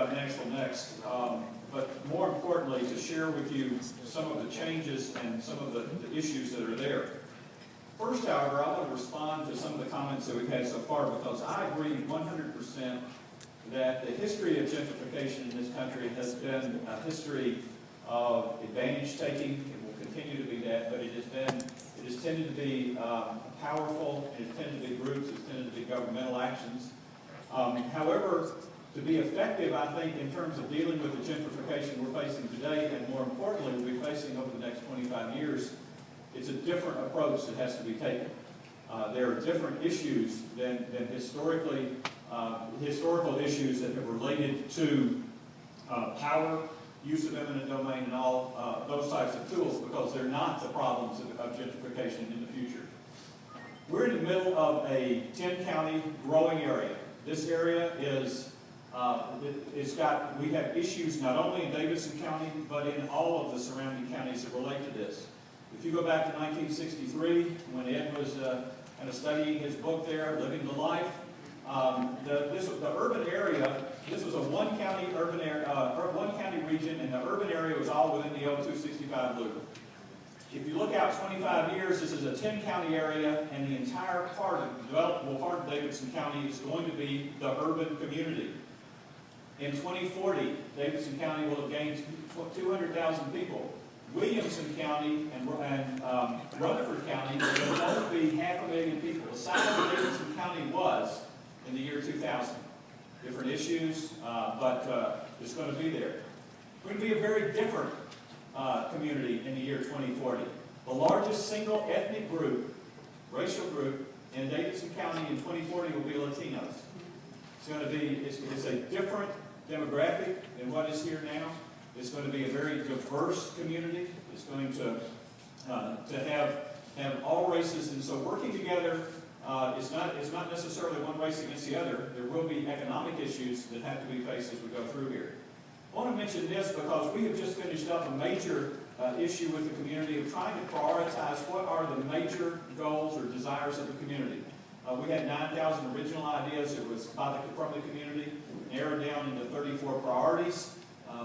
about Nashville next, but more importantly, to share with you some of the changes and some of the issues that are there. First, however, I want to respond to some of the comments that we've had so far, because I agree 100% that the history of gentrification in this country has been a history of advantage taking. It will continue to be that, but it has tended to be powerful, it has tended to be groups, it's tended to be governmental actions. However, to be effective, I think, in terms of dealing with the gentrification we're facing today, and more importantly, we'll be facing over the next 25 years, it's a different approach that has to be taken. There are different issues than historical issues that have related to power, use of eminent domain, and all those types of tools, because they're not the problems of gentrification in the future. We're in the middle of a 10-county growing area. This area is, we have issues not only in Davidson County, but in all of the surrounding counties that relate to this. If you go back to 1963, when Ed was kind of studying his book there, Living the Life, the urban area, this was a one-county urban area, one-county region, and the urban area was all within the L265 loop. If you look out 25 years, this is a 10-county area, and the entire part of the developable part of Davidson County is going to be the urban community. In 2040, Davidson County will have gained 200,000 people. Williamson County and Rutherford County will both be 500,000 people. The size of Davidson County was in the year 2000. Different issues, but it's going to be there. We're going to be a very different community in the year 2040. The largest single ethnic group, racial group, in Davidson County in 2040 will be Latinos. It's going to be, it's a different demographic than what is here now. It's going to be a very diverse community. It's going to have all races, and so working together is not necessarily one race against the other. There will be economic issues that have to be faced as we go through here. I want to mention this because we have just finished up a major issue with the community of trying to prioritize what are the major goals or desires of the community. We had 9,000 original ideas. It was from the community, narrowed down into 34 priorities.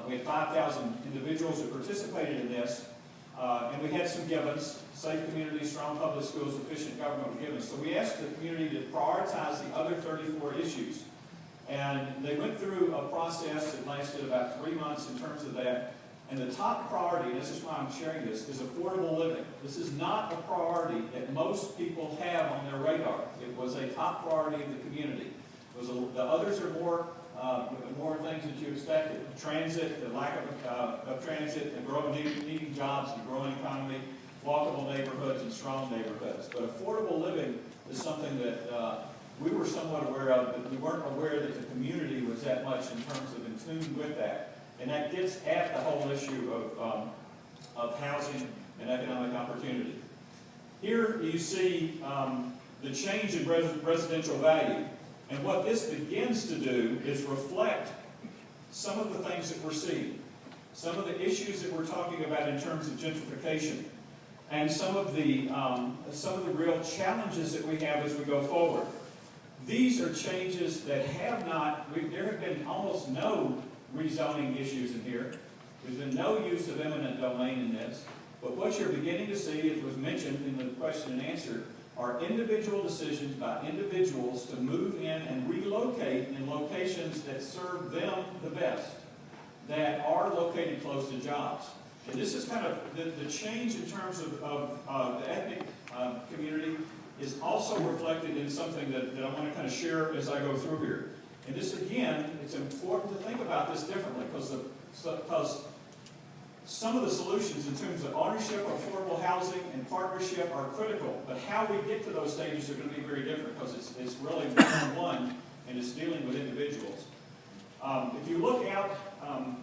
We had 5,000 individuals who participated in this, and we had some givens: safe communities, strong public schools, efficient government were given. So we asked the community to prioritize the other 34 issues. And they went through a process that lasted about 3 months in terms of that. And the top priority, and this is why I'm sharing this, is affordable living. This is not a priority that most people have on their radar. It was a top priority of the community. The others are more things that you expected: transit, the lack of transit, the needing jobs, the growing economy, walkable neighborhoods, and strong neighborhoods. But affordable living is something that we were somewhat aware of, but we weren't aware that the community was that much in terms of in tune with that. And that gets at the whole issue of housing and economic opportunity. Here you see the change in residential value. And what this begins to do is reflect some of the things that we're seeing, some of the issues that we're talking about in terms of gentrification, and some of the real challenges that we have as we go forward. These are changes that there have been almost no rezoning issues in here. There's been no use of eminent domain in this. But what you're beginning to see, as was mentioned in the question and answer, are individual decisions by individuals to move in and relocate in locations that serve them the best, that are located close to jobs. And this is kind of the change in terms of the ethnic community is also reflected in something that I want to kind of share as I go through here. And this, again, it's important to think about this differently, because some of the solutions in terms of ownership, affordable housing, and partnership are critical. But how we get to those stages are going to be very different, because it's really one-on-one, and it's dealing with individuals. If you look out,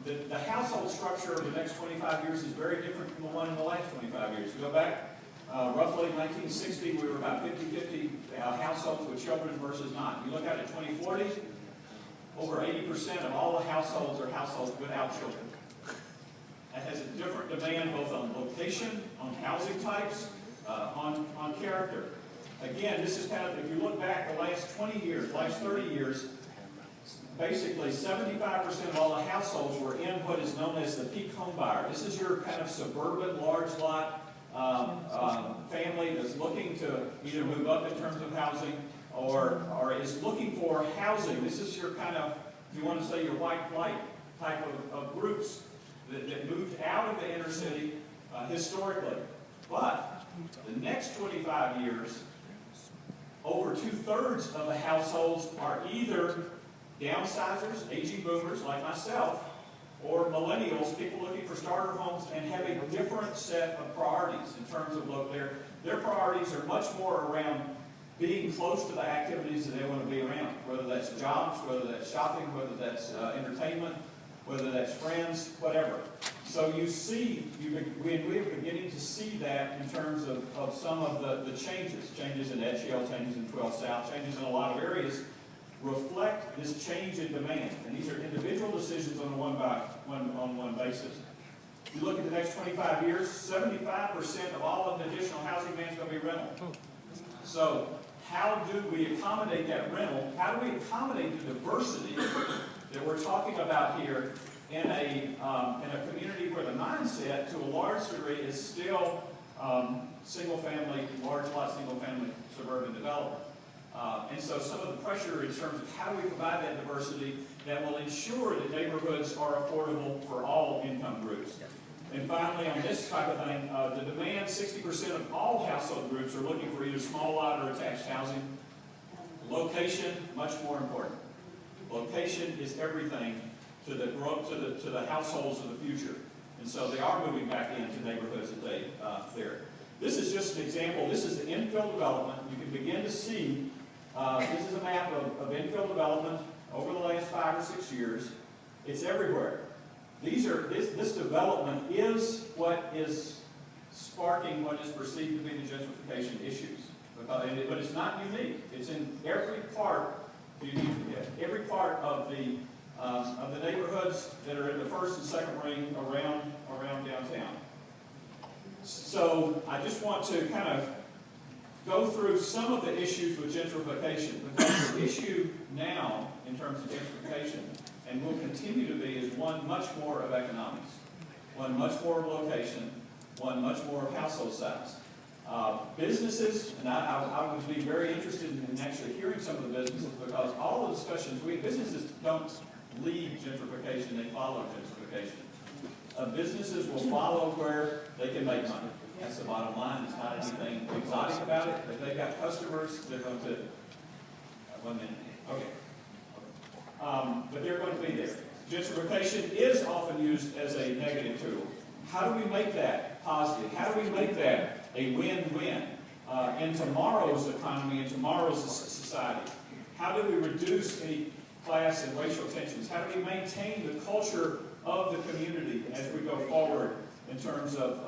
the household structure over the next 25 years is very different from the one in the last 25 years. You go back, roughly 1960, we were about 50-50 households with children versus not. You look out at 2040, over 80% of all the households are households without children. That has a different demand both on location, on housing types, on character. Again, this is kind of, if you look back the last 20 years, last 30 years, basically 75% of all the households were in what is known as the peak home buyer. This is your kind of suburban, large lot family that's looking to either move up in terms of housing or is looking for housing. This is your kind of, if you want to say, your white flight type of groups that moved out of the inner city historically. But the next 25 years, over 2/3 of the households are either downsizers, aging boomers like myself, or millennials, people looking for starter homes and have a different set of priorities in terms of their priorities are much more around being close to the activities that they want to be around, whether that's jobs, whether that's shopping, whether that's entertainment, whether that's friends, whatever. So you see, we're beginning to see that in terms of some of the changes in Edgehill, changes in 12 South, changes in a lot of areas, reflect this change in demand. And these are individual decisions on a one-on-one basis. If you look at the next 25 years, 75% of all of the additional housing demand is going to be rental. So how do we accommodate that rental? How do we accommodate the diversity that we're talking about here in a community where the mindset, to a large degree, is still single-family, large lot, single-family suburban development. And so some of the pressure in terms of how do we provide that diversity that will ensure that neighborhoods are affordable for all income groups. And finally, on this type of thing, the demand, 60% of all household groups are looking for either small lot or attached housing. Location, much more important. Location is everything to the growth, to the households of the future. And so they are moving back into neighborhoods that they clear. This is just an example. This is the infill development. You can begin to see, this is a map of infill development over the last 5 or 6 years. It's everywhere. This development is what is sparking what is perceived to be the gentrification issues. But it's not unique. It's in every part of the neighborhoods that are in the first and second ring around downtown. So I just want to kind of go through some of the issues with gentrification, because the issue now in terms of gentrification, and will continue to be, is one much more of economics, one much more of location, one much more of household size. Businesses, and I would be very interested in actually hearing some of the businesses, because all the discussions, businesses don't lead gentrification, they follow gentrification. Businesses will follow where they can make money. That's the bottom line. There's not anything exotic about it. If they've got customers, they're going to, 1 minute, okay. But they're going to be there. Gentrification is often used as a negative tool. How do we make that positive? How do we make that a win-win in tomorrow's economy, in tomorrow's society? How do we reduce any class and racial tensions? How do we maintain the culture of the community as we go forward in terms of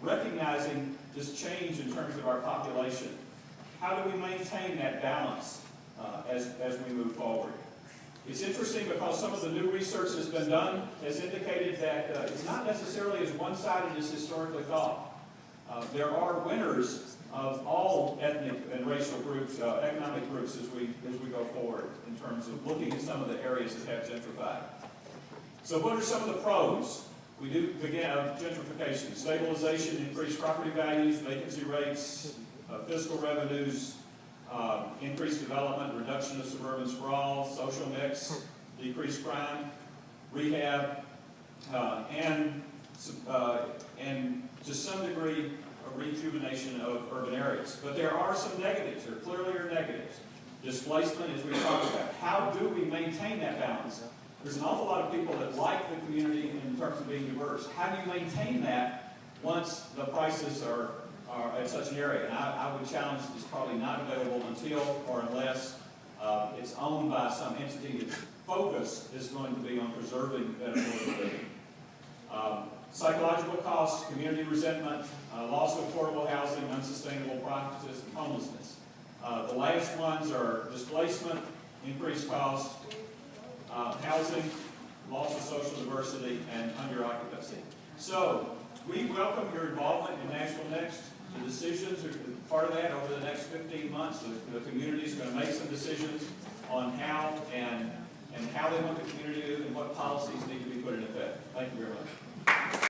recognizing this change in terms of our population? How do we maintain that balance as we move forward? It's interesting because some of the new research that's been done has indicated that it's not necessarily as one-sided as historically thought. There are winners of all ethnic and racial groups, economic groups, as we go forward in terms of looking at some of the areas that have gentrified. So what are some of the pros? We do begin gentrification: stabilization, increased property values, vacancy rates, fiscal revenues, increased development, reduction of suburban sprawl, social mix, decreased crime, rehab, and to some degree a rejuvenation of urban areas. But there are some negatives. There clearly are negatives. Displacement, as we talked about. How do we maintain that balance? There's an awful lot of people that like the community in terms of being diverse. How do you maintain that once the prices are at such an area? And I would challenge it's probably not available until or unless it's owned by some entity that's focus is going to be on preserving that affordable living. Psychological costs, community resentment, loss of affordable housing, unsustainable practices, and homelessness. The last ones are displacement, increased costs, housing, loss of social diversity, and under-occupancy. So we welcome your involvement in Nashville Next. The decisions are part of that over the next 15 months. The community is going to make some decisions on how and they want the community to move and what policies need to be put in effect. Thank you very much.